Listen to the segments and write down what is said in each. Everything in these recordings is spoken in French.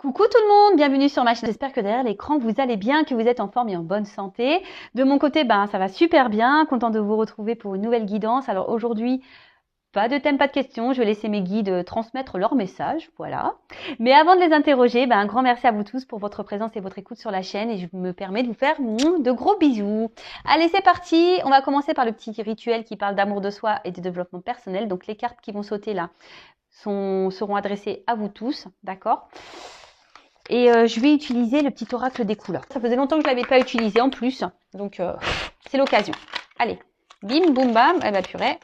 Coucou tout le monde, bienvenue sur ma chaîne. J'espère que derrière l'écran vous allez bien, que vous êtes en forme et en bonne santé. De mon côté, ça va super bien, content de vous retrouver pour une nouvelle guidance. Alors aujourd'hui, pas de thème, pas de questions, je vais laisser mes guides transmettre leur message, voilà. Mais avant de les interroger, un grand merci à vous tous pour votre présence et votre écoute sur la chaîne et je me permets de vous faire de gros bisous. Allez, c'est parti, on va commencer par le petit rituel qui parle d'amour de soi et de développement personnel. Donc les cartes qui vont sauter là seront adressées à vous tous, d'accord ? Et je vais utiliser le petit oracle des couleurs. Ça faisait longtemps que je ne l'avais pas utilisé en plus. Donc, c'est l'occasion. Allez, bim, boum, bam. Eh ben, purée.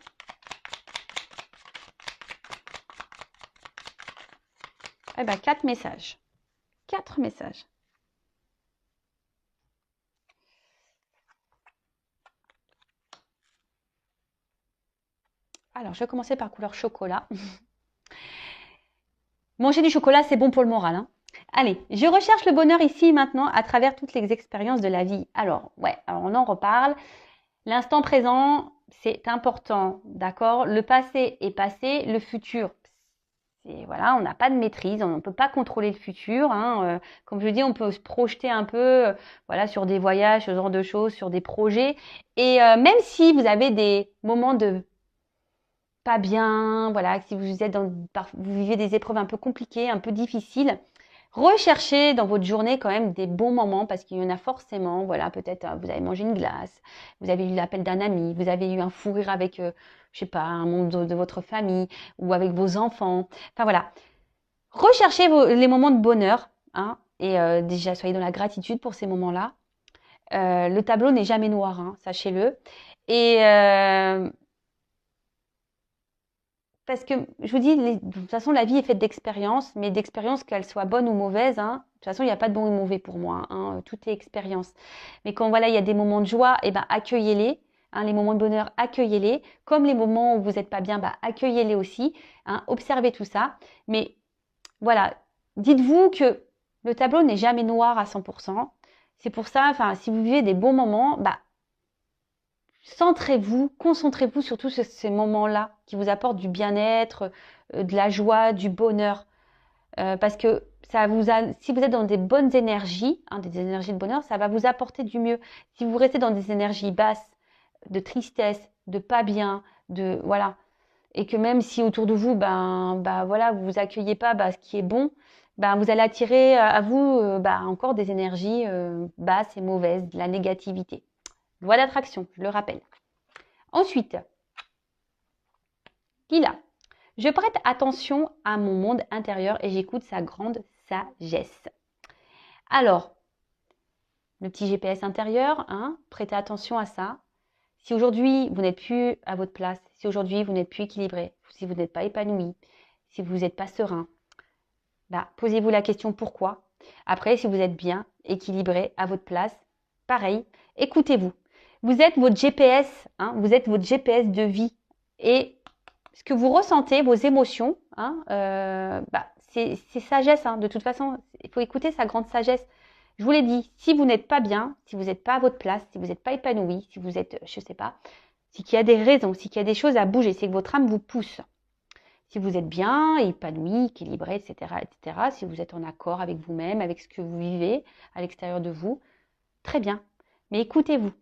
Eh ben, 4 messages. 4 messages. Alors, je vais commencer par couleur chocolat. Manger du chocolat, c'est bon pour le moral, hein. Allez, je recherche le bonheur ici maintenant à travers toutes les expériences de la vie. Alors, alors on en reparle. L'instant présent, c'est important, d'accord? Le passé est passé, le futur, voilà, on n'a pas de maîtrise, on ne peut pas contrôler le futur, hein. Comme je dis, on peut se projeter un peu, voilà, sur des voyages, ce genre de choses, sur des projets. Et même si vous avez des moments de pas bien, voilà, si vous vivez des épreuves un peu compliquées, un peu difficiles, recherchez dans votre journée quand même des bons moments parce qu'il y en a forcément. Voilà, peut-être vous avez mangé une glace, vous avez eu l'appel d'un ami, vous avez eu un fou rire avec, je sais pas, un membre de votre famille ou avec vos enfants. Enfin voilà, recherchez les moments de bonheur, hein, et déjà soyez dans la gratitude pour ces moments-là. Le tableau n'est jamais noir, hein, sachez-le. Et parce que je vous dis, de toute façon, la vie est faite d'expériences, mais d'expériences, qu'elles soient bonnes ou mauvaises, hein. De toute façon, il n'y a pas de bon ou mauvais pour moi, hein, tout est expérience. Mais quand voilà, il y a des moments de joie, accueillez-les. Hein, les moments de bonheur, accueillez-les. Comme les moments où vous n'êtes pas bien, accueillez-les aussi. Hein, observez tout ça. Mais voilà, dites-vous que le tableau n'est jamais noir à 100%. C'est pour ça, si vous vivez des bons moments, centrez-vous, concentrez-vous sur tous ces moments-là qui vous apportent du bien-être, de la joie, du bonheur. Parce que si vous êtes dans des bonnes énergies, hein, des énergies de bonheur, ça va vous apporter du mieux. Si vous restez dans des énergies basses, de tristesse, de pas bien, voilà, et que même si autour de vous, voilà, vous accueillez pas ce qui est bon, vous allez attirer à vous encore des énergies basses et mauvaises, de la négativité. Loi d'attraction, je le rappelle. Ensuite, Lila, je prête attention à mon monde intérieur et j'écoute sa grande sagesse. Alors, le petit GPS intérieur, hein, prêtez attention à ça. Si aujourd'hui vous n'êtes plus à votre place, si aujourd'hui vous n'êtes plus équilibré, si vous n'êtes pas épanoui, si vous n'êtes pas serein, posez-vous la question pourquoi. Après, si vous êtes bien, équilibré, à votre place, pareil, écoutez-vous. Vous êtes votre GPS, hein, vous êtes votre GPS de vie. Et ce que vous ressentez, vos émotions, hein, c'est sagesse. Hein. De toute façon, il faut écouter sa grande sagesse. Je vous l'ai dit, si vous n'êtes pas bien, si vous n'êtes pas à votre place, si vous n'êtes pas épanoui, si vous êtes, je ne sais pas, c'est qu'il y a des raisons, c'est qu'il y a des choses à bouger, c'est que votre âme vous pousse. Si vous êtes bien, épanoui, équilibré, etc., si vous êtes en accord avec vous-même, avec ce que vous vivez à l'extérieur de vous, très bien. Mais écoutez-vous.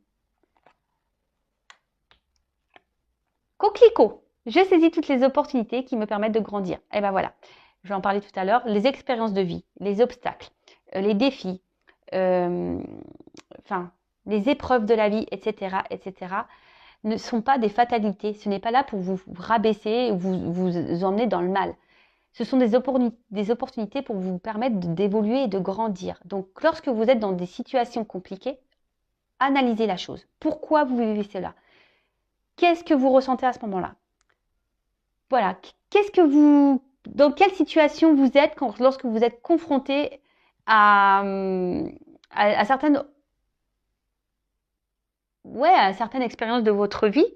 Coquelicot, je saisis toutes les opportunités qui me permettent de grandir. Et voilà, je vais en parler tout à l'heure. Les expériences de vie, les obstacles, les défis, les épreuves de la vie, etc., ne sont pas des fatalités. Ce n'est pas là pour vous rabaisser ou vous emmener dans le mal. Ce sont des opportunités pour vous permettre d'évoluer et de grandir. Donc, lorsque vous êtes dans des situations compliquées, analysez la chose. Pourquoi vous vivez cela ? Qu'est-ce que vous ressentez à ce moment-là ? Voilà, dans quelle situation vous êtes lorsque vous êtes confronté à certaines expériences de votre vie,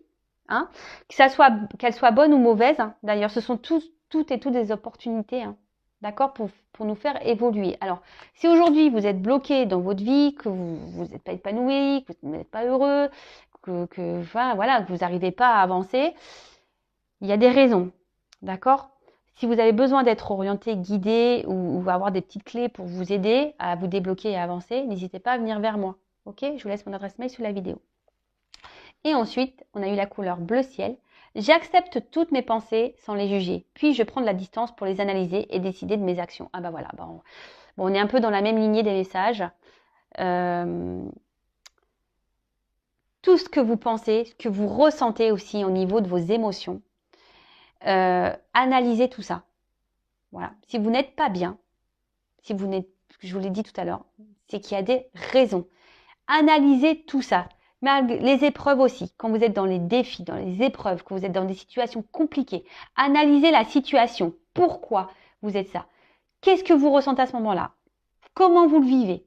hein, qu'elles soient bonnes ou mauvaises. Hein. D'ailleurs, ce sont toutes des opportunités, hein, d'accord, pour nous faire évoluer. Alors, si aujourd'hui vous êtes bloqué dans votre vie, que vous n'êtes pas épanoui, que vous n'êtes pas heureux, que vous n'arrivez pas à avancer, il y a des raisons, d'accord ? Si vous avez besoin d'être orienté, guidé ou avoir des petites clés pour vous aider à vous débloquer et avancer, n'hésitez pas à venir vers moi. Ok? Je vous laisse mon adresse mail sous la vidéo. Et ensuite, on a eu la couleur bleu ciel. J'accepte toutes mes pensées sans les juger. Puis, je prends de la distance pour les analyser et décider de mes actions. Ah bah voilà, on est un peu dans la même lignée des messages. Tout ce que vous pensez, ce que vous ressentez aussi au niveau de vos émotions, analysez tout ça. Voilà. Si vous n'êtes pas bien, si vous n'êtes, je vous l'ai dit tout à l'heure, c'est qu'il y a des raisons. Analysez tout ça. Les épreuves aussi, quand vous êtes dans les défis, dans les épreuves, quand vous êtes dans des situations compliquées, analysez la situation. Pourquoi vous êtes ça? Qu'est-ce que vous ressentez à ce moment-là? Comment vous le vivez?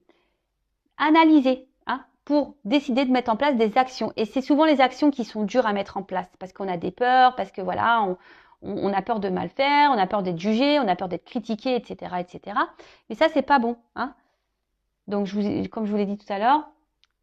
Analysez, hein, pour décider de mettre en place des actions. Et c'est souvent les actions qui sont dures à mettre en place parce qu'on a des peurs, parce que voilà, on a peur de mal faire, on a peur d'être jugé, on a peur d'être critiqué, etc., etc. Mais ça, c'est pas bon, hein. Donc, comme je vous l'ai dit tout à l'heure,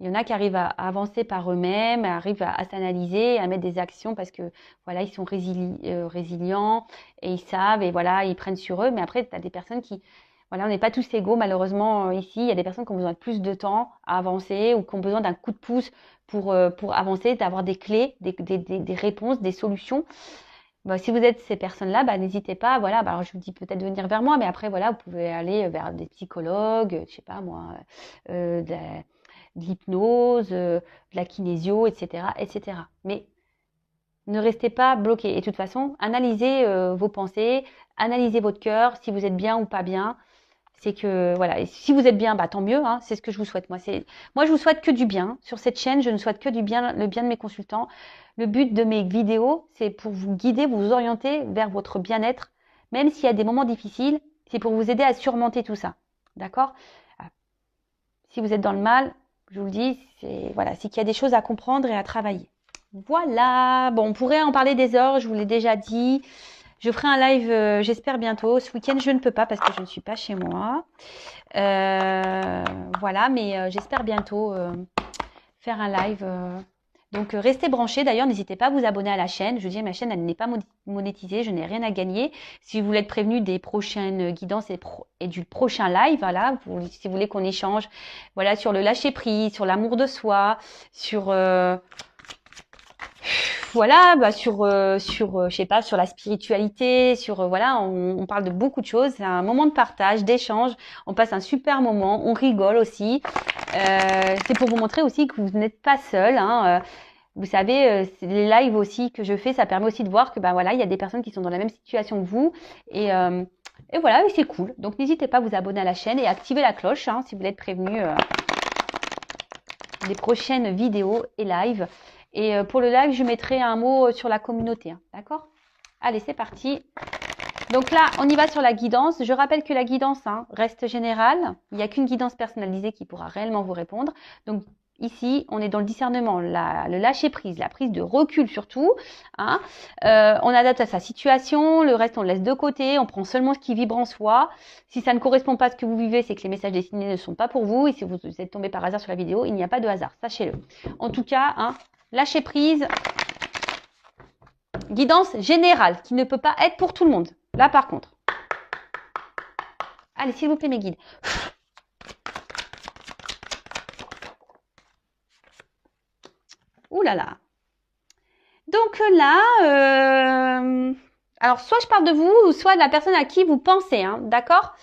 il y en a qui arrivent à avancer par eux-mêmes, arrivent à s'analyser, à mettre des actions parce que voilà, ils sont résilients et ils savent et voilà, ils prennent sur eux. Mais après, tu as des personnes qui, voilà, on n'est pas tous égaux malheureusement ici. Il y a des personnes qui ont besoin de plus de temps à avancer ou qui ont besoin d'un coup de pouce pour avancer, d'avoir des clés, des réponses, des solutions. Bah, si vous êtes ces personnes-là, bah, n'hésitez pas. Voilà, bah, alors je vous dis peut-être de venir vers moi, mais après voilà, vous pouvez aller vers des psychologues, je sais pas moi, de l'hypnose, de la kinésio, etc., etc. Mais ne restez pas bloqué. Et de toute façon, analysez vos pensées, analysez votre cœur, si vous êtes bien ou pas bien. C'est que voilà, et si vous êtes bien, bah tant mieux, hein, c'est ce que je vous souhaite. Moi, je vous souhaite que du bien. Sur cette chaîne, je ne souhaite que du bien, le bien de mes consultants. Le but de mes vidéos, c'est pour vous guider, vous orienter vers votre bien-être, même s'il y a des moments difficiles, c'est pour vous aider à surmonter tout ça. D'accord? Si vous êtes dans le mal, je vous le dis, c'est qu'il y a des choses à comprendre et à travailler. Voilà, bon, on pourrait en parler des heures, je vous l'ai déjà dit. Je ferai un live, j'espère bientôt. Ce week-end, je ne peux pas parce que je ne suis pas chez moi. Voilà, mais j'espère bientôt faire un live. Donc, restez branchés. D'ailleurs, n'hésitez pas à vous abonner à la chaîne. Je dis, ma chaîne, elle n'est pas monétisée. Je n'ai rien à gagner. Si vous voulez être prévenu des prochaines guidances et du prochain live, voilà, si vous voulez qu'on échange, voilà, sur le lâcher-prise, sur l'amour de soi, sur... voilà, bah je sais pas, sur la spiritualité, voilà, on parle de beaucoup de choses. C'est un moment de partage, d'échange. On passe un super moment, on rigole aussi. C'est pour vous montrer aussi que vous n'êtes pas seul, hein. Vous savez, les lives aussi que je fais, ça permet aussi de voir que bah voilà, il y a des personnes qui sont dans la même situation que vous et voilà, c'est cool. Donc n'hésitez pas à vous abonner à la chaîne et activer la cloche, hein, si vous voulez être prévenu des prochaines vidéos et lives. Et pour le live, je mettrai un mot sur la communauté, hein, d'accord? Allez, c'est parti. Donc là, on y va sur la guidance. Je rappelle que la guidance reste générale. Il n'y a qu'une guidance personnalisée qui pourra réellement vous répondre. Donc ici, on est dans le discernement, le lâcher-prise, la prise de recul surtout. Hein. On adapte à sa situation. Le reste, on le laisse de côté. On prend seulement ce qui vibre en soi. Si ça ne correspond pas à ce que vous vivez, c'est que les messages destinés ne sont pas pour vous. Et si vous êtes tombé par hasard sur la vidéo, il n'y a pas de hasard. Sachez-le. En tout cas, lâcher prise. Guidance générale qui ne peut pas être pour tout le monde. Là, par contre. Allez, s'il vous plaît, mes guides. Ouh là là. Donc là, alors soit je parle de vous, soit de la personne à qui vous pensez, hein, d'accord?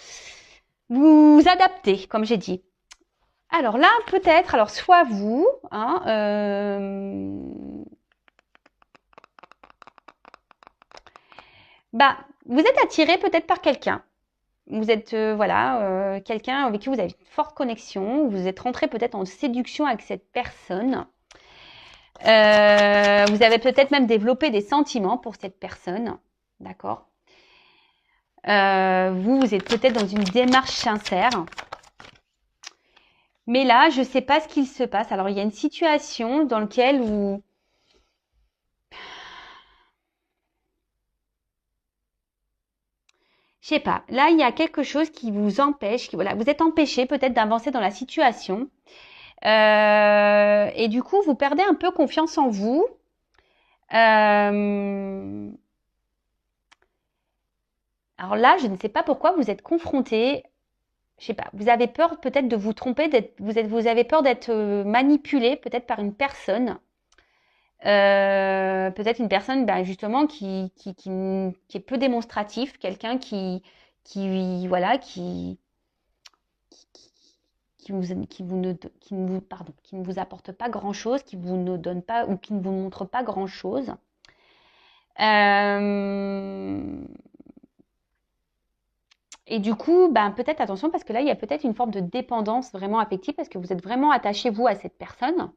Vous adaptez, comme j'ai dit. Alors là, peut-être, alors soit vous, bah, vous êtes attiré peut-être par quelqu'un. Vous êtes, quelqu'un avec qui vous avez une forte connexion. Vous êtes rentré peut-être en séduction avec cette personne. Vous avez peut-être même développé des sentiments pour cette personne. D'accord? Vous êtes peut-être dans une démarche sincère. Mais là, je ne sais pas ce qu'il se passe. Alors, il y a une situation dans laquelle vous... Je sais pas. Là, il y a quelque chose qui vous empêche. Voilà, vous êtes empêché peut-être d'avancer dans la situation. Et du coup, vous perdez un peu confiance en vous. Alors là, je ne sais pas pourquoi vous êtes confronté. Je sais pas, vous avez peur peut-être de vous tromper, vous avez peur d'être manipulé peut-être par une personne. Peut-être une personne justement qui est peu démonstratif, quelqu'un voilà, qui ne vous apporte pas grand-chose, qui vous ne donne pas ou qui ne vous montre pas grand-chose. Et du coup, peut-être attention parce que là, il y a peut-être une forme de dépendance vraiment affective parce que vous êtes vraiment attaché, vous, à cette personne.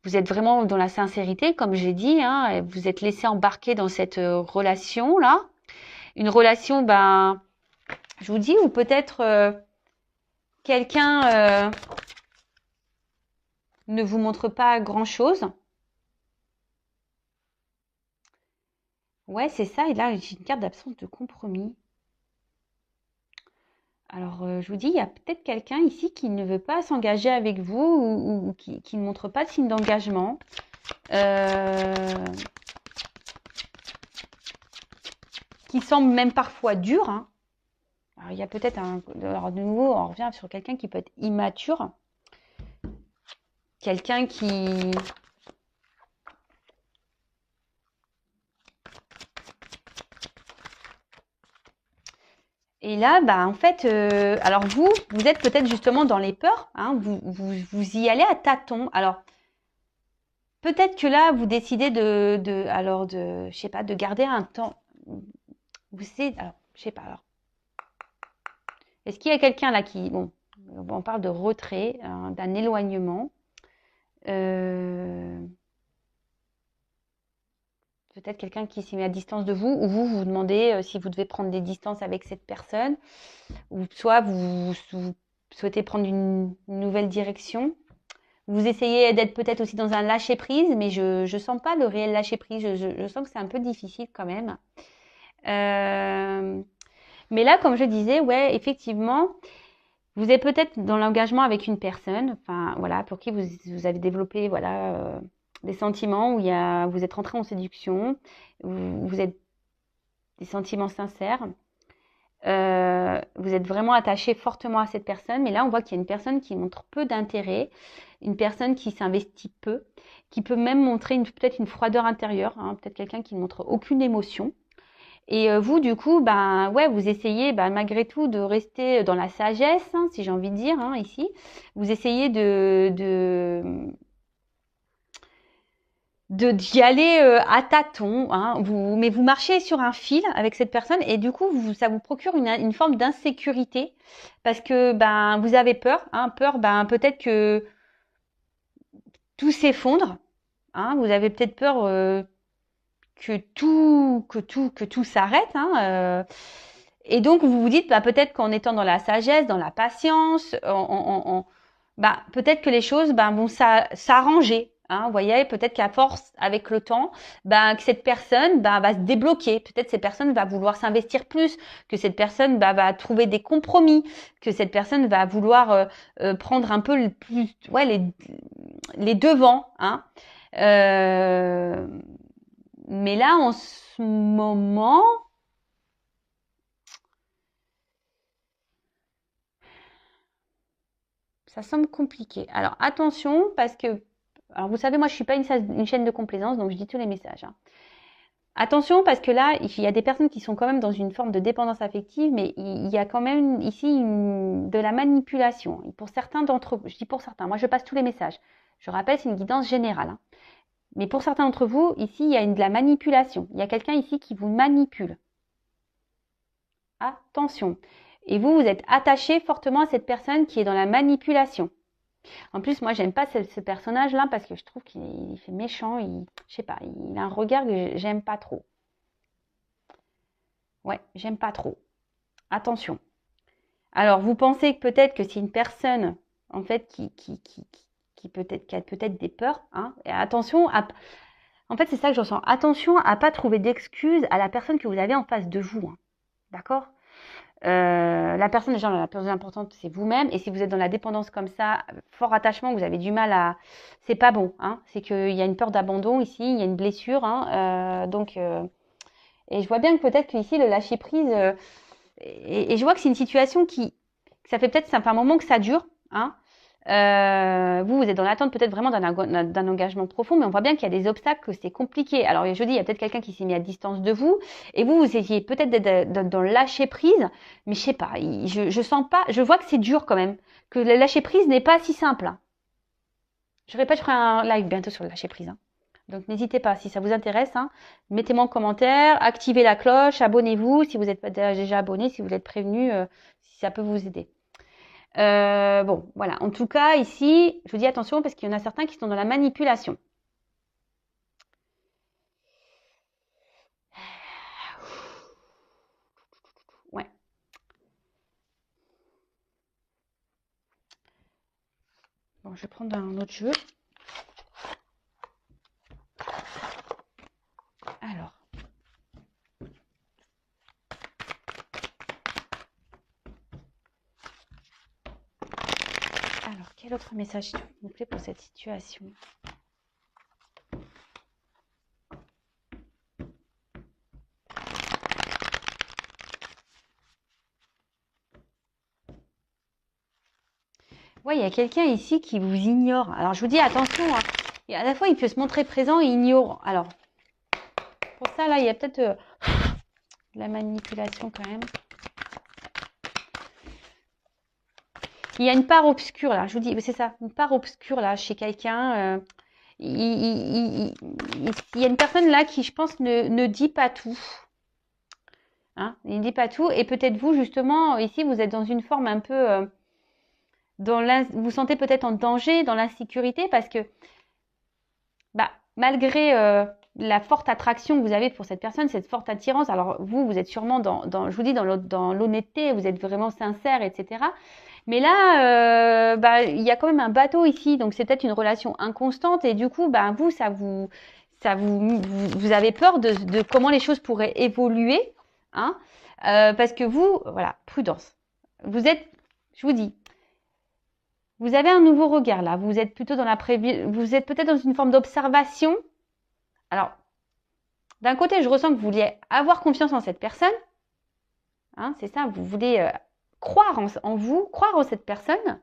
Vous êtes vraiment dans la sincérité, comme j'ai dit, hein, et vous êtes laissé embarquer dans cette relation-là. Une relation, je vous dis, ou peut-être quelqu'un ne vous montre pas grand-chose. Ouais, c'est ça. Et là, j'ai une carte d'absence de compromis. Alors, je vous dis, il y a peut-être quelqu'un ici qui ne veut pas s'engager avec vous ou qui ne montre pas de signe d'engagement. Qui semble même parfois dur. Hein. Alors, il y a peut-être alors, de nouveau, on revient sur quelqu'un qui peut être immature. Quelqu'un qui... Et là, en fait, alors vous êtes peut-être justement dans les peurs. Hein, vous y allez à tâtons. Alors, peut-être que là, vous décidez je sais pas, de garder un temps. Vous savez, alors, je sais pas. Alors, est-ce qu'il y a quelqu'un là qui, bon, on parle de retrait, d'un éloignement. Peut-être quelqu'un qui s'est mis à distance de vous, ou vous demandez si vous devez prendre des distances avec cette personne, ou soit vous souhaitez prendre une nouvelle direction. Vous essayez d'être peut-être aussi dans un lâcher-prise, mais je sens pas le réel lâcher-prise. Je sens que c'est un peu difficile quand même. Mais là, comme je disais, ouais, effectivement, vous êtes peut-être dans l'engagement avec une personne, enfin voilà, pour qui vous avez développé voilà des sentiments où vous êtes rentré en séduction, où vous êtes des sentiments sincères. Vous êtes vraiment attaché fortement à cette personne, mais là on voit qu'il y a une personne qui montre peu d'intérêt, une personne qui s'investit peu, qui peut même montrer peut-être une froideur intérieure, hein, peut-être quelqu'un qui ne montre aucune émotion. Et vous, du coup, ouais, vous essayez malgré tout de rester dans la sagesse, hein, si j'ai envie de dire, hein, ici. Vous essayez d'y aller à tâtons, hein, mais vous marchez sur un fil avec cette personne et du coup, ça vous procure une forme d'insécurité parce que vous avez peur, hein, peur, peut-être que tout s'effondre, hein, vous avez peut-être peur que tout s'arrête, hein, et donc vous vous dites peut-être qu'en étant dans la sagesse, dans la patience, peut-être que les choses vont s'arranger. Hein, vous voyez, peut-être qu'à force, avec le temps, que cette personne va se débloquer. Peut-être cette personne va vouloir s'investir plus, que cette personne va trouver des compromis, que cette personne va vouloir prendre un peu les devants. Hein. Mais là, en ce moment, ça semble compliqué. Alors attention, parce que, alors vous savez, moi je suis pas une chaîne de complaisance, donc je dis tous les messages. Hein. Attention, parce que là, il y a des personnes qui sont quand même dans une forme de dépendance affective, mais il y a quand même ici de la manipulation. Et pour certains d'entre vous, je dis pour certains, moi je passe tous les messages. Je rappelle, c'est une guidance générale. Hein. Mais pour certains d'entre vous, ici, il y a de la manipulation. Il y a quelqu'un ici qui vous manipule. Attention. Et vous êtes attaché fortement à cette personne qui est dans la manipulation. En plus, moi, j'aime pas ce personnage-là parce que je trouve qu'il fait méchant. Je sais pas, il a un regard que j'aime pas trop. Ouais, j'aime pas trop. Attention. Alors, vous pensez que peut-être que c'est une personne, en fait, qui a peut-être des peurs. Hein, et attention en fait, c'est ça que je ressens. Attention à pas trouver d'excuses à la personne que vous avez en face de vous. Hein. D'accord ? La personne déjà la plus importante, c'est vous-même. Et si vous êtes dans la dépendance comme ça, fort attachement, vous avez du mal à... C'est pas bon. Hein. C'est qu'il y a une peur d'abandon ici, il y a une blessure. Hein. Et je vois bien que peut-être qu'ici, le lâcher prise, et je vois que c'est une situation que ça fait peut-être un moment que ça dure, hein. Vous êtes dans l'attente peut-être vraiment d'un engagement profond, mais on voit bien qu'il y a des obstacles, que c'est compliqué. Alors, je dis, il y a peut-être quelqu'un qui s'est mis à distance de vous, et vous essayez peut-être d'être dans le lâcher prise, mais je sais pas, je sens pas, je vois que c'est dur quand même, que le lâcher prise n'est pas si simple, hein. Je répète, je ferai un live bientôt sur le lâcher prise, hein. Donc n'hésitez pas, si ça vous intéresse, hein, mettez-moi en commentaire, activez la cloche, abonnez-vous si vous n'êtes pas déjà abonné, si vous êtes prévenu, si ça peut vous aider. Bon, voilà. En tout cas, ici, je vous dis attention parce qu'il y en a certains qui sont dans la manipulation. Ouais. Bon, je vais prendre un autre jeu. Alors. Alors, quel autre message s'il vous plaît pour cette situation? Ouais, il y a quelqu'un ici qui vous ignore. Alors, je vous dis attention, hein. Et à la fois, il peut se montrer présent et ignore. Alors, pour ça, là, il y a peut-être de la manipulation quand même. Il y a une part obscure, là. Je vous dis, c'est ça, une part obscure, là, chez quelqu'un. Il y a une personne, là, qui, je pense, ne dit pas tout. Hein, il ne dit pas tout. Et peut-être vous, justement, ici, vous êtes dans une forme un peu... vous vous sentez peut-être en danger, dans l'insécurité, parce que bah, malgré la forte attraction que vous avez pour cette personne, cette forte attirance, alors vous êtes sûrement je vous dis, dans l'honnêteté, vous êtes vraiment sincère, etc. Mais là, bah, il y a quand même un bateau ici, donc c'est peut-être une relation inconstante, et du coup, bah, vous avez peur de comment les choses pourraient évoluer, hein, parce que vous, voilà, prudence. Vous êtes, je vous dis, vous avez un nouveau regard là. Vous êtes plutôt dans vous êtes peut-être dans une forme d'observation. Alors, d'un côté, je ressens que vous vouliez avoir confiance en cette personne. Hein, c'est ça, vous voulez croire en vous, croire en cette personne.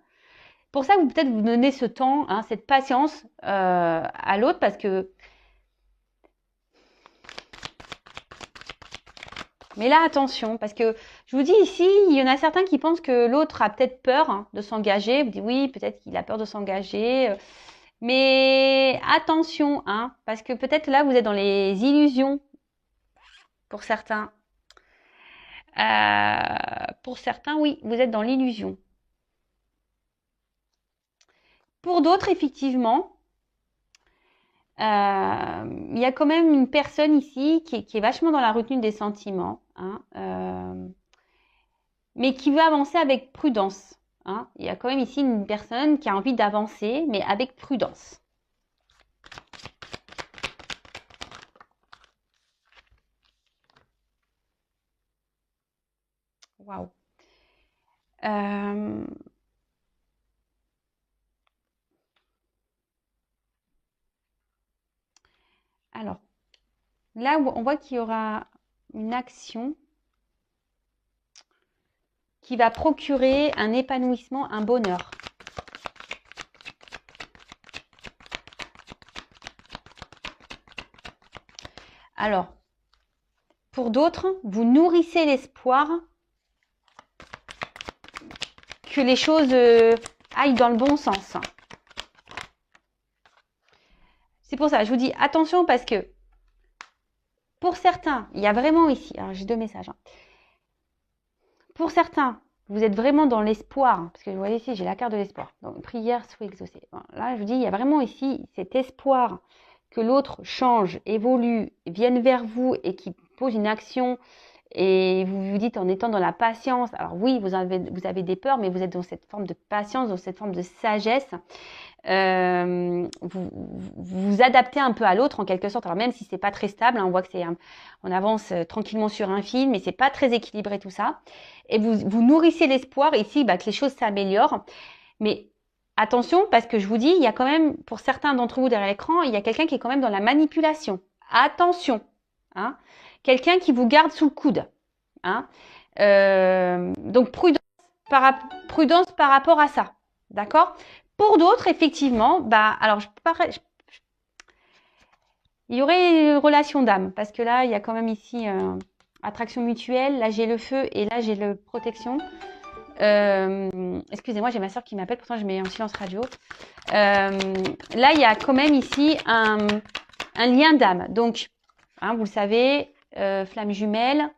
Pour ça, vous peut-être vous donnez ce temps, hein, cette patience à l'autre, parce que. Mais là, attention, parce que je vous dis ici, il y en a certains qui pensent que l'autre a peut-être peur, hein, de s'engager. Vous dites oui, peut-être qu'il a peur de s'engager. Mais attention, hein, parce que peut-être là, vous êtes dans les illusions pour certains. Pour certains, oui, vous êtes dans l'illusion. Pour d'autres, effectivement, il y a quand même une personne ici qui est vachement dans la retenue des sentiments, hein, mais qui veut avancer avec prudence. Hein. Il y a quand même ici une personne qui a envie d'avancer, mais avec prudence. Waouh. Alors, là, on voit qu'il y aura une action qui va procurer un épanouissement, un bonheur. Alors, pour d'autres, vous nourrissez l'espoir que les choses aillent dans le bon sens. C'est pour ça, je vous dis attention parce que pour certains, il y a vraiment ici, alors j'ai deux messages. Hein. Pour certains, vous êtes vraiment dans l'espoir, parce que vous voyez ici, j'ai la carte de l'espoir. Donc, prière soit exaucée. Bon, là, je vous dis, il y a vraiment ici cet espoir que l'autre change, évolue, vienne vers vous et qui pose une action. Et vous vous dites en étant dans la patience, alors oui, vous avez des peurs, mais vous êtes dans cette forme de patience, dans cette forme de sagesse. Vous vous adaptez un peu à l'autre en quelque sorte. Alors même si c'est pas très stable, hein, on voit que on avance tranquillement sur un fil, mais c'est pas très équilibré tout ça. Et vous nourrissez l'espoir ici que les choses s'améliorent. Mais attention, parce que je vous dis, il y a quand même, pour certains d'entre vous derrière l'écran, il y a quelqu'un qui est quand même dans la manipulation. Attention, hein. quelqu'un qui vous garde sous le coude. Hein. Donc, prudence par rapport à ça. D'accord? Pour d'autres, effectivement, alors, il y aurait une relation d'âme, parce que là, il y a quand même ici attraction mutuelle. Là, j'ai le feu et là, j'ai le protection. Excusez-moi, j'ai ma soeur qui m'appelle, pourtant je mets en silence radio. Là, il y a quand même ici un lien d'âme. Donc, hein, vous le savez, flamme jumelle.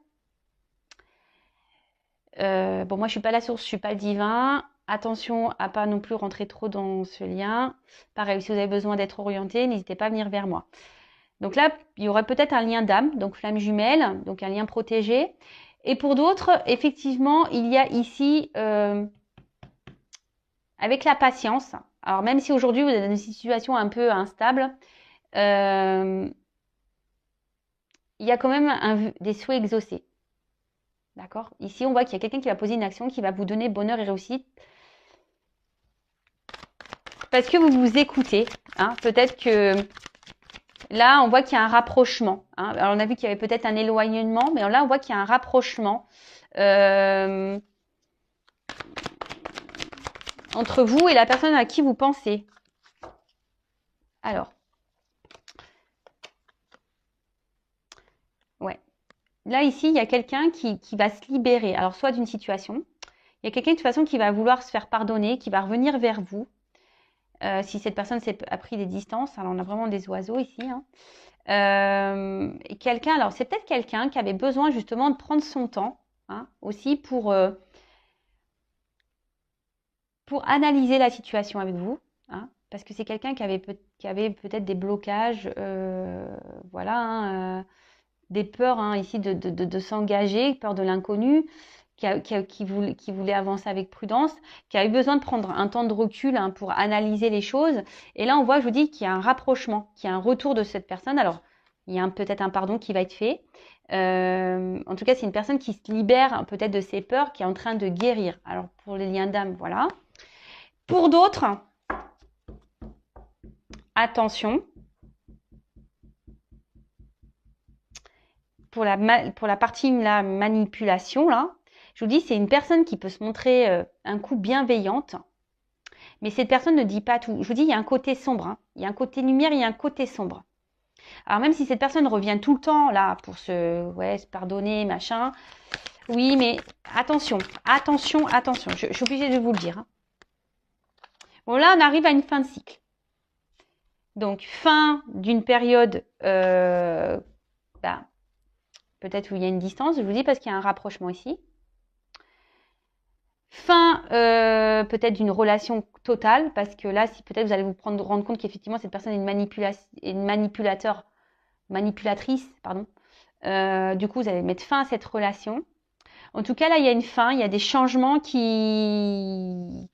Bon, moi, je suis pas la source, je suis pas le divin. Attention à pas non plus rentrer trop dans ce lien. Pareil, si vous avez besoin d'être orienté, n'hésitez pas à venir vers moi. Donc là, il y aurait peut-être un lien d'âme, donc flamme jumelle, donc un lien protégé. Et pour d'autres, effectivement, il y a ici, avec la patience, alors même si aujourd'hui vous êtes dans une situation un peu instable, il y a quand même des souhaits exaucés. D'accord? Ici, on voit qu'il y a quelqu'un qui va poser une action qui va vous donner bonheur et réussite. Parce que vous vous écoutez. Hein? Peut-être que là, on voit qu'il y a un rapprochement. Hein? Alors, on a vu qu'il y avait peut-être un éloignement, mais là, on voit qu'il y a un rapprochement entre vous et la personne à qui vous pensez. Alors, ouais. Là, ici, il y a quelqu'un qui va se libérer. Alors, soit d'une situation. Il y a quelqu'un de toute façon qui va vouloir se faire pardonner, qui va revenir vers vous. Si cette personne a pris des distances, alors on a vraiment des oiseaux ici. Hein. Et quelqu'un, alors c'est peut-être quelqu'un qui avait besoin justement de prendre son temps hein, aussi pour analyser la situation avec vous. Hein, parce que c'est quelqu'un qui avait peut-être des blocages, voilà, hein, des peurs hein, ici de s'engager, peur de l'inconnu. Qui voulait avancer avec prudence, qui a eu besoin de prendre un temps de recul hein, pour analyser les choses. Et là, on voit, je vous dis, qu'il y a un rapprochement, qu'il y a un retour de cette personne. Alors, il y a peut-être un pardon qui va être fait. En tout cas, c'est une personne qui se libère peut-être de ses peurs, qui est en train de guérir. Alors, pour les liens d'âme, voilà. Pour d'autres, attention. Pour la partie la manipulation, là, je vous dis, c'est une personne qui peut se montrer un coup bienveillante, mais cette personne ne dit pas tout. Je vous dis, il y a un côté sombre, hein. Il y a un côté lumière, il y a un côté sombre. Alors même si cette personne revient tout le temps là pour se pardonner, machin, oui, mais attention, attention, attention. Je suis obligée de vous le dire. Hein. Bon là, on arrive à une fin de cycle. Donc fin d'une période, peut-être où il y a une distance. Je vous dis parce qu'il y a un rapprochement ici. Fin peut-être d'une relation totale, parce que là, si peut-être vous allez vous rendre compte qu'effectivement cette personne est une manipulatrice, pardon. Du coup, vous allez mettre fin à cette relation. En tout cas, là, il y a une fin, il y a des changements qui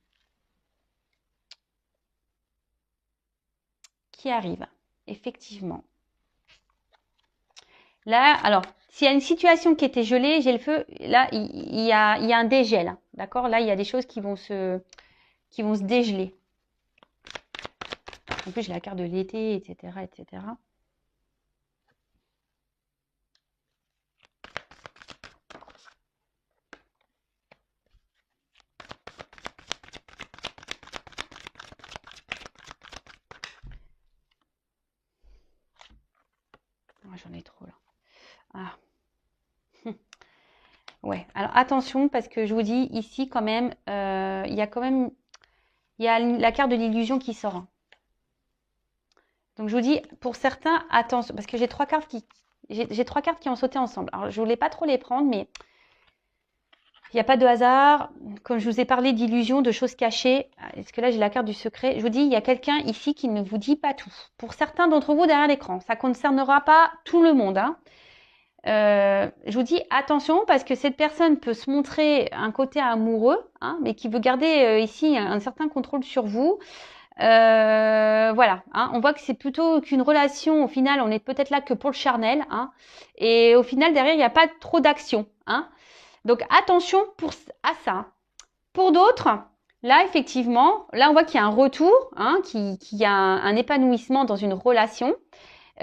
arrivent, effectivement. Là, alors, s'il y a une situation qui était gelée, j'ai le feu, là, il y a un dégel. Hein, d'accord? Là, il y a des choses qui vont se dégeler. En plus, j'ai la carte de l'été, etc., etc. Oh, j'en ai trop là. Ah. Ouais, alors attention parce que je vous dis ici quand même, il y a la carte de l'illusion qui sort. Hein. Donc je vous dis pour certains attention parce que j'ai trois cartes qui ont sauté ensemble. Alors je voulais pas trop les prendre mais il n'y a pas de hasard. Comme je vous ai parlé d'illusion, de choses cachées, est-ce que là j'ai la carte du secret? Je vous dis il y a quelqu'un ici qui ne vous dit pas tout. Pour certains d'entre vous derrière l'écran, ça concernera pas tout le monde. Hein. Je vous dis attention parce que cette personne peut se montrer un côté amoureux, hein, mais qui veut garder ici un certain contrôle sur vous. Voilà, hein, on voit que c'est plutôt qu'une relation. Au final, on est peut-être là que pour le charnel, hein, et au final derrière il n'y a pas trop d'action. Hein. Donc attention à ça. Pour d'autres, là effectivement, là on voit qu'il y a un retour, hein, qu'il y a un épanouissement dans une relation.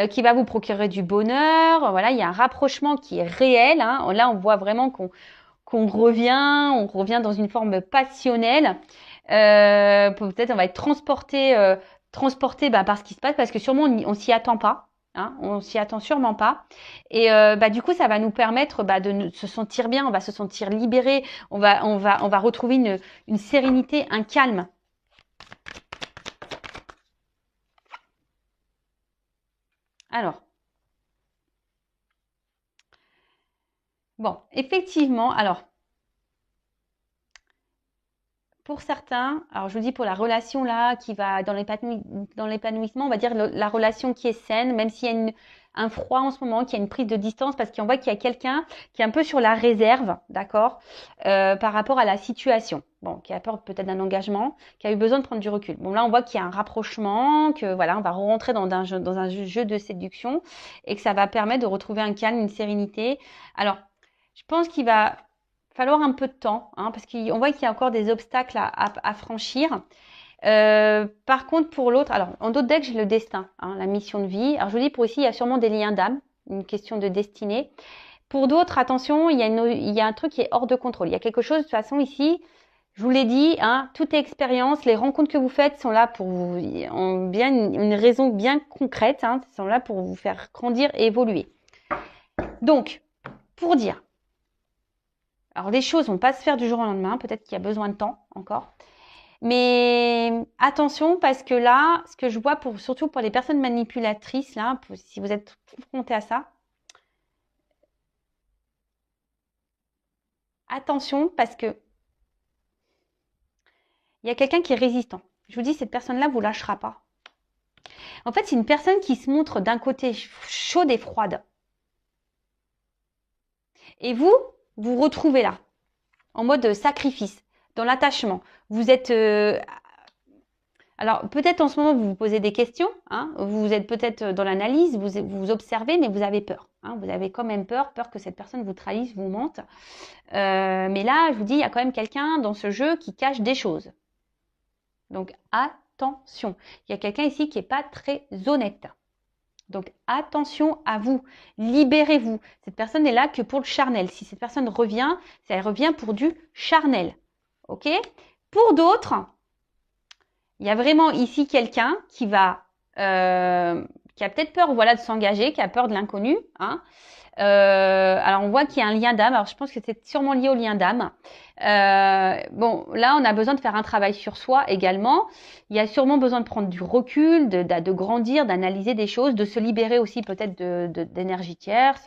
qui va vous procurer du bonheur. Voilà, il y a un rapprochement qui est réel. Hein. Là, on voit vraiment qu'on revient dans une forme passionnelle. Peut-être on va être transporté par ce qui se passe, parce que sûrement on s'y attend pas. Hein, on s'y attend sûrement pas. Et du coup, ça va nous permettre de se sentir bien, on va se sentir libéré, on va retrouver une sérénité, un calme. Alors, bon, effectivement, alors, pour certains, alors je vous dis pour la relation là qui va dans l'épanouissement, on va dire la relation qui est saine, même s'il y a un froid en ce moment, qu'il y a une prise de distance, parce qu'on voit qu'il y a quelqu'un qui est un peu sur la réserve, d'accord, par rapport à la situation. Bon, qui a peur peut-être d'un engagement, qui a eu besoin de prendre du recul. Bon, là, on voit qu'il y a un rapprochement, que voilà, on va rentrer dans un jeu de séduction, et que ça va permettre de retrouver un calme, une sérénité. Alors, je pense qu'il va falloir un peu de temps, hein, parce qu'on voit qu'il y a encore des obstacles à franchir. Par contre, pour l'autre, alors en d'autres decks, j'ai le destin, hein, la mission de vie. Alors je vous dis, pour ici, il y a sûrement des liens d'âme, une question de destinée. Pour d'autres, attention, il y a un truc qui est hors de contrôle. Il y a quelque chose, de toute façon, ici, je vous l'ai dit, hein, toute expérience, les rencontres que vous faites sont là pour vous, ont bien une raison bien concrète, hein, sont là pour vous faire grandir et évoluer. Donc, pour dire, alors les choses vont pas se faire du jour au lendemain, peut-être qu'il y a besoin de temps encore. Mais attention, parce que là, ce que je vois surtout pour les personnes manipulatrices, là, si vous êtes confrontés à ça, attention, parce que il y a quelqu'un qui est résistant. Je vous dis, cette personne-là vous lâchera pas. En fait, c'est une personne qui se montre d'un côté chaude et froide. Et vous retrouvez là, en mode sacrifice, dans l'attachement. Vous êtes... alors, peut-être en ce moment, vous vous posez des questions. Hein, vous êtes peut-être dans l'analyse, vous observez, mais vous avez peur. Hein, vous avez quand même peur que cette personne vous trahisse, vous mente. Mais là, je vous dis, il y a quand même quelqu'un dans ce jeu qui cache des choses. Donc, attention. Il y a quelqu'un ici qui n'est pas très honnête. Donc, attention à vous. Libérez-vous. Cette personne n'est là que pour le charnel. Si cette personne revient, elle revient pour du charnel. OK? Pour d'autres, il y a vraiment ici quelqu'un qui a peut-être peur, voilà, de s'engager, qui a peur de l'inconnu. Hein. Alors, on voit qu'il y a un lien d'âme. Alors, je pense que c'est sûrement lié au lien d'âme. Bon, là, on a besoin de faire un travail sur soi également. Il y a sûrement besoin de prendre du recul, de grandir, d'analyser des choses, de se libérer aussi peut-être d'énergie tierce,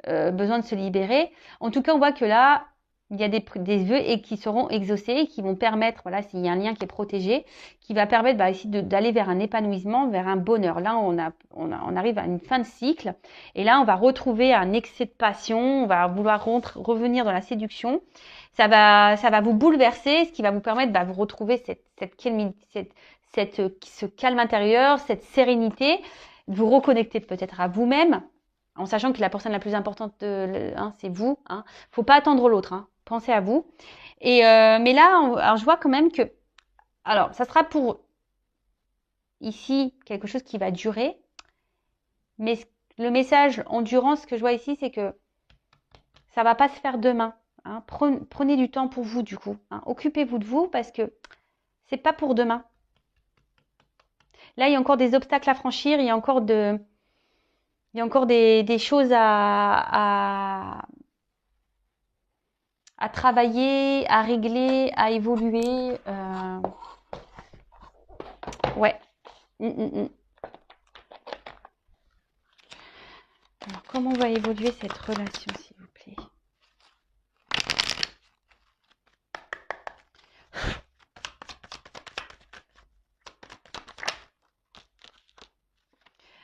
besoin de se libérer. En tout cas, on voit que là, il y a des vœux qui seront exaucés et qui vont permettre, voilà, s'il y a un lien qui est protégé, qui va permettre ici d'aller vers un épanouissement, vers un bonheur. Là, on arrive à une fin de cycle et là, on va retrouver un excès de passion, on va vouloir revenir dans la séduction. Ça va vous bouleverser, ce qui va vous permettre de vous retrouver ce calme intérieur, cette sérénité, de vous reconnecter peut-être à vous-même, en sachant que la personne la plus importante, c'est vous. Hein. Faut pas attendre l'autre. Hein. Pensez à vous. Et mais là, alors je vois quand même que, alors ça sera pour ici quelque chose qui va durer, mais le message endurance que je vois ici, c'est que ça va pas se faire demain. Hein. Prenez du temps pour vous du coup. Hein. Occupez-vous de vous parce que c'est pas pour demain. Là, il y a encore des obstacles à franchir. Il y a encore des choses à travailler, à régler, à évoluer. Ouais. Alors, comment va évoluer cette relation, s'il vous plaît?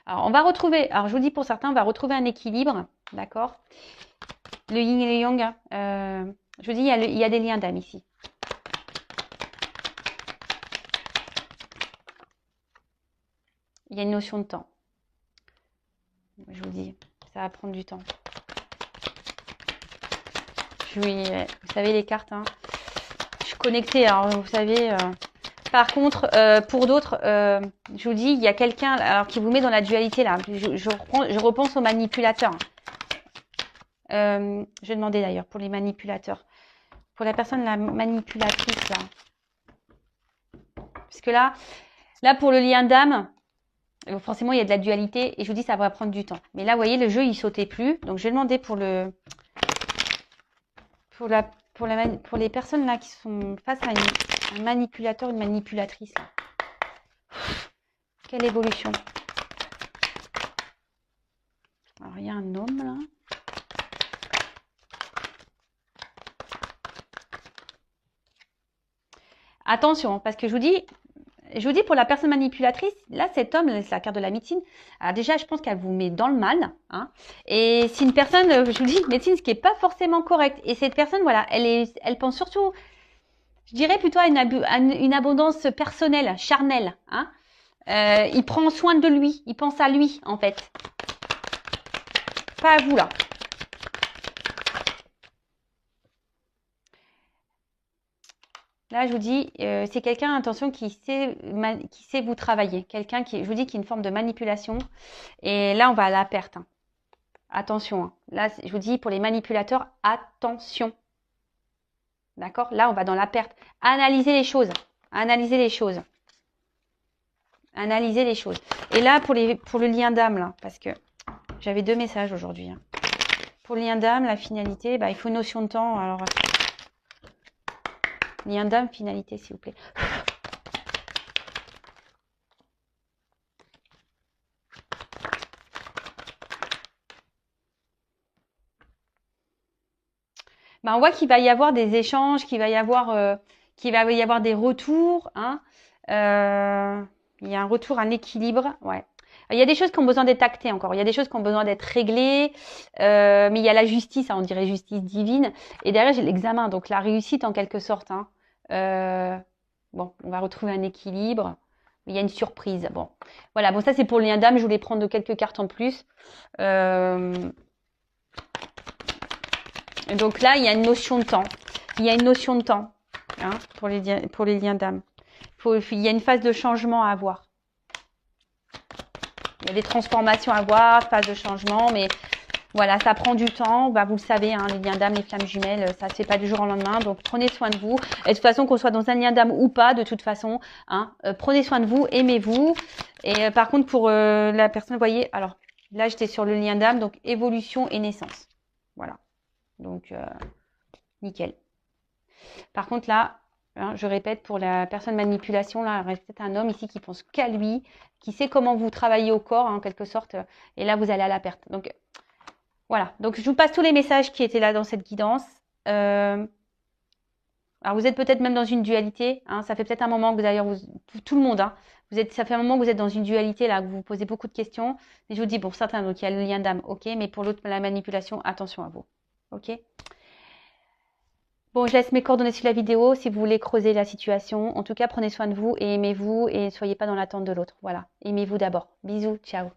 Alors, on va retrouver, alors je vous dis pour certains, on va retrouver un équilibre, d'accord? Le yin et le yang, je vous dis, il y a des liens d'âme ici. Il y a une notion de temps. Je vous dis, ça va prendre du temps. Vous savez les cartes, hein. Je suis connectée, alors vous savez, Par contre, pour d'autres, je vous dis, il y a quelqu'un alors qui vous met dans la dualité là. Je repense aux manipulateurs. Je vais demander d'ailleurs pour les manipulateurs. Pour la personne, la manipulatrice là. Puisque là pour le lien d'âme, forcément il y a de la dualité et je vous dis ça va prendre du temps. Mais là, vous voyez, le jeu il sautait plus. Donc je vais demander pour les personnes là qui sont face à un manipulateur, une manipulatrice. Là. Quelle évolution. Alors il y a un homme là. Attention, parce que je vous dis pour la personne manipulatrice, là, cet homme, c'est la carte de la médecine. Alors déjà, je pense qu'elle vous met dans le mal. Hein, et c'est une personne, je vous dis, médecine, ce qui n'est pas forcément correct. Et cette personne, voilà, elle pense surtout, je dirais plutôt à une abondance personnelle, charnelle. Hein. Il prend soin de lui, il pense à lui, en fait. Pas à vous, là. Là, je vous dis, c'est quelqu'un, attention, qui sait vous travailler. Quelqu'un qui, je vous dis, qui est une forme de manipulation. Et là, on va à la perte. Hein. Attention. Hein. Là, je vous dis, pour les manipulateurs, attention. D'accord? Là, on va dans la perte. Analysez les choses. Analysez les choses. Analysez les choses. Et là, pour le lien d'âme, là, parce que j'avais 2 messages aujourd'hui. Hein. Pour le lien d'âme, la finalité, bah, il faut une notion de temps. Alors, lien d'âme, finalité, s'il vous plaît. Ben, on voit qu'il va y avoir des échanges, qu'il va y avoir des retours. Hein. Il y a un retour, un équilibre. Ouais. Il y a des choses qui ont besoin d'être actées encore. Il y a des choses qui ont besoin d'être réglées. Mais il y a la justice, hein, on dirait justice divine. Et derrière, j'ai l'examen, donc la réussite en quelque sorte. Hein. Bon, on va retrouver un équilibre. Il y a une surprise. Bon, voilà. Bon, ça c'est pour le lien d'âme. Je voulais prendre quelques cartes en plus. Donc là, il y a une notion de temps. Il y a une notion de temps hein, pour les liens d'âme. Il y a une phase de changement à avoir. Il y a des transformations à avoir, phase de changement, mais voilà, ça prend du temps. Bah, vous le savez, hein, les liens d'âme, les flammes jumelles, ça ne se fait pas du jour au lendemain. Donc, prenez soin de vous. Et de toute façon, qu'on soit dans un lien d'âme ou pas, de toute façon, hein, prenez soin de vous, aimez-vous. Et par contre, pour la personne, vous voyez, alors là, j'étais sur le lien d'âme, donc évolution et naissance. Voilà. Donc, nickel. Par contre, là, hein, je répète, pour la personne manipulation, là, il reste peut-être un homme ici qui pense qu'à lui, qui sait comment vous travaillez au corps, hein, en quelque sorte. Et là, vous allez à la perte. Donc, voilà. Donc, je vous passe tous les messages qui étaient là dans cette guidance. Alors, vous êtes peut-être même dans une dualité. Hein, ça fait peut-être un moment que, d'ailleurs, tout le monde, hein, ça fait un moment que vous êtes dans une dualité, là, que vous vous posez beaucoup de questions. Et je vous dis, pour certains, donc, il y a le lien d'âme, ok. Mais pour l'autre, la manipulation, attention à vous. Ok. Bon, je laisse mes coordonnées sur la vidéo si vous voulez creuser la situation. En tout cas, prenez soin de vous et aimez-vous et ne soyez pas dans l'attente de l'autre. Voilà, aimez-vous d'abord. Bisous, ciao.